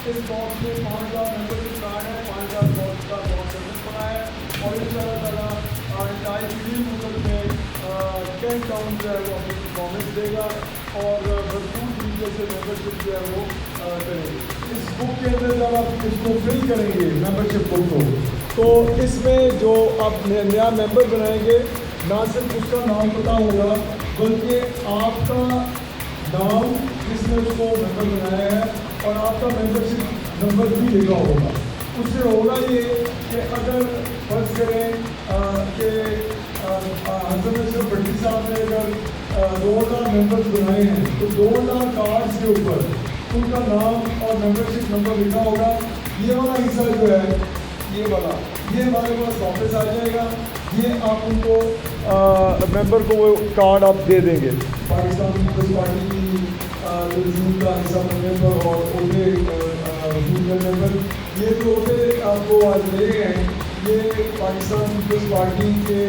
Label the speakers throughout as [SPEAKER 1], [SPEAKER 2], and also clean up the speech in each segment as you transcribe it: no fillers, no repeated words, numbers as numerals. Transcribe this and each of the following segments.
[SPEAKER 1] इस बॉक्स में 5,000 membership card है, 5,000 बॉक्स का बॉक्स सर्विस पड़ा है और इंशाल्लाह टाइम फ्री मुल्क में कैंट टाउन जो है वो अपनी परफॉर्मेंस देगा और भरपूर तरीके से मेंबरशिप जो है वो करेंगे। इस बुक के अंदर जब आप इसको फिल करेंगे मेंबरशिप बुक को, तो इसमें जो आप नया मेंबर बनाएंगे ना सिर्फ उसका नाम पता होगा बल्कि आपका नाम जिसने उसको मेंबर बनाया है और आपका मेंबरशिप नंबर भी लिखा होगा। उससे होगा ये कि अगर फर्ज करें कि हसन अशरफ भट्टी साहब ने अगर 2,000 मेंबर्स बनाए हैं तो 2,000 कार्ड्स के ऊपर उनका नाम और मेंबरशिप नंबर लिखा होगा। ये वाला हिस्सा जो है ये हमारे पास वापस आ जाएगा। ये आप उनको मेंबर को वो कार्ड आप दे देंगे पाकिस्तान पीपल्स पार्टी की तंजीम का हिस्सा बनने पर और ओटे मेंबर। ये जो ओटे आपको आज ले गए हैं ये पाकिस्तान पीपल्स पार्टी के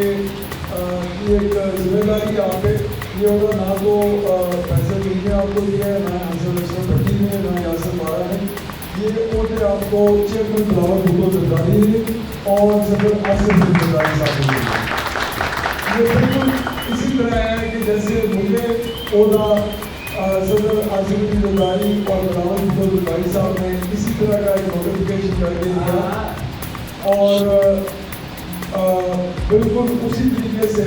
[SPEAKER 1] की एक जिम्मेदारी आप पे। ये होगा ना तो पैसे देंगे आपको दिया है, ना हसन अशरफ भट्टी ने, ना यासिर बारा ने। ये ओटे आपको चेयरमैन बिलावल भुट्टो जरदारी ने और सदर आसिफ जरदारी साहब ने। ये बिल्कुल इसी तरह है कि जैसे मुझे ओदा सदर आसिफ जरदारी और बिलावल भुट्टो जरदारी साहब ने इसी तरह का एक नोटिफिकेशन करके दिया और बिल्कुल उसी तरीके से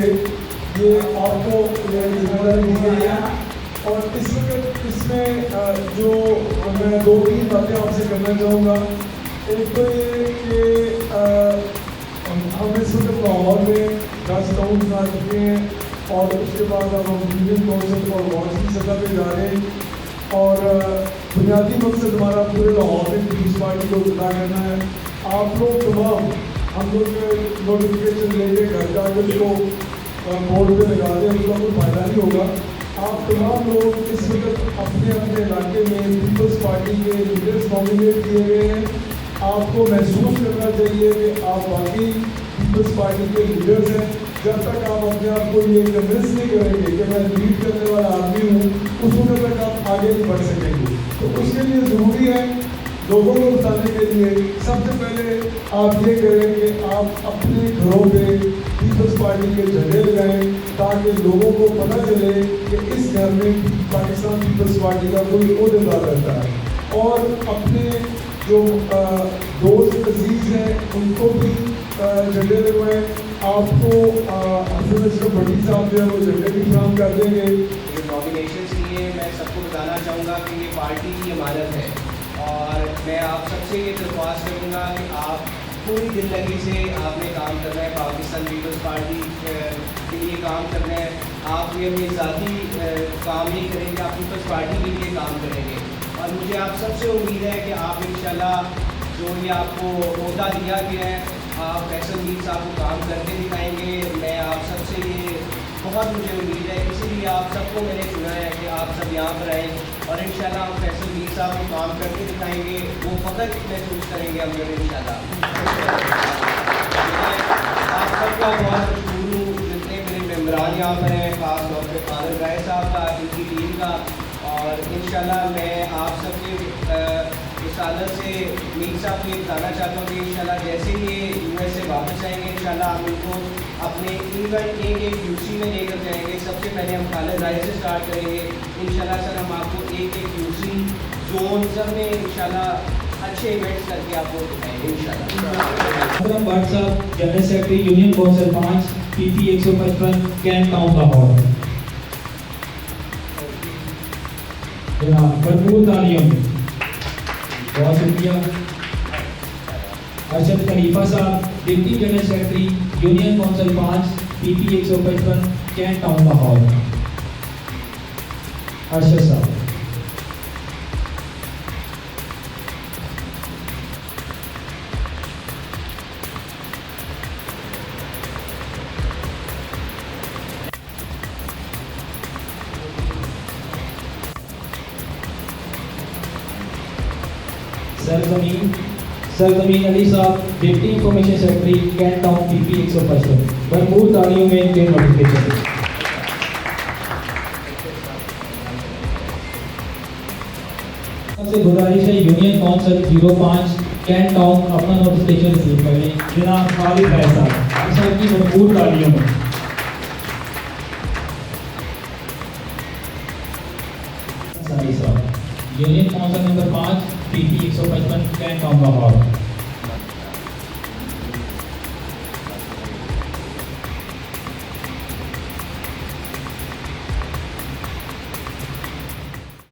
[SPEAKER 1] ये आपको जिम्मेदारी दी गई है। और इस वक्त इसमें जो मैं 2-3 बातें आपसे करना चाहूँगा। एक तो ये कि हम इस वक्त लाहौर में 10 टाउन बना चुके हैं और उसके बाद अब हम यूनियन काउंसिल और वार्ड की सतह पर जा रहे हैं और बुनियादी मकसद हमारा पूरे लाहौर में पीपल्स पार्टी को जिता करना है। आप लोग तमाम हम लोग नोटिफिकेशन लेके घर जाकर उसको बोर्ड पे लगा दें, उसका कोई फायदा नहीं होगा। आप तमाम लोग इस वक्त अपने अपने इलाके में पीपल्स पार्टी के लीडर्स नॉमिनेट किए गए हैं। आपको महसूस करना चाहिए कि आप वाकई पीपल्स पार्टी के लीडर्स हैं। जब तक आप अपने आप को ये कन्विंस नहीं करेंगे कि मैं लीड करने वाला आदमी हूँ, उस वक्त तक आप आगे नहीं बढ़ सकेंगे। तो उसके लिए ज़रूरी है लोगों को बताने के लिए सबसे पहले आप ये करें कि आप अपने घरों पे पीपल्स पार्टी के झंडे लगाएं ताकि लोगों को पता चले कि इस घर में पाकिस्तान पीपल्स पार्टी का कोई ओहदेदार रहता है। और अपने जो दोस्त अजीज हैं उनको भी झंडे लगवाएं। आपको हसन अशरफ भट्टी साहब जो है वो झंडे भी फराहम कर देंगे।
[SPEAKER 2] जो नॉमिनेशन लिए मैं सबको बताना चाहूँगा कि ये पार्टी की इमारत है और मैं आप सबसे ये दरख्वास्त करूँगा कि आप पूरी ज़िंदगी से आपने काम करना है, पाकिस्तान पीपल्स पार्टी के लिए काम करना है। आप ये अपने ज़ाती काम नहीं करेंगे, आप पीपल्स पार्टी के लिए काम करेंगे। और मुझे आप सबसे उम्मीद है कि आप इंशाल्लाह जो ये आपको ओहदा दिया गया है आप फैसल मीर साहब को काम करके दिखाएँगे। मैं आप सबसे ये बहुत मुझे उम्मीद है, इसीलिए आप सबको मैंने चुना है कि आप सब यहाँ पर आएँ और इंशाल्लाह हम फैसल मीर साहब को काम करके दिखाएंगे। वो फ़ख्र महसूस करेंगे हम लोग इंशाल्लाह। आप सबका बहुत मशहूर हूँ जितने मेरे मेम्बरान यहाँ पर हैं, खास तौर पर कादर गाय साहब का, इनकी टीम का। और इंशाल्लाह मैं आप सबके रिसालत से मीर साहब को ये बताना चाहता हूँ कि इंशाल्लाह जैसे ये US से वापस आएंगे इंशाल्लाह हम इनको अपने इवेंट एक यूसी में लेकर जाएंगे। सबसे पहले हम खालिद राय से स्टार्ट करेंगे इंशाल्लाह। सर हम आपको एक यूसी जोन सब में इंशाल्लाह अच्छे इवेंट्स करके आपको दिखाएंगे इंशाल्लाह।
[SPEAKER 3] भट्ट साहब general secretary union council 5 PP 155 cantt town Lahore. जनाब भरपूर तालियां, बहुत शुक्रिया। अरशद खलीफा साहब deputy general secretary union council 5 PP 155 cantt town Lahore. Arshad साहब। सरजमीन अली साहब deputy information secretary cantt town PP 155। भरपूर तालियों में इनके नोटिफिकेशन। से गुजारिश है यूनियन काउंसिल 05 कैंट टाउन अपना नोटिफिकेशन रिसीव करें।
[SPEAKER 4] जनाब खालिद है साहब की भरपूर तालियों में।
[SPEAKER 3] Union council number 5 PP 155 cantt town Lahore.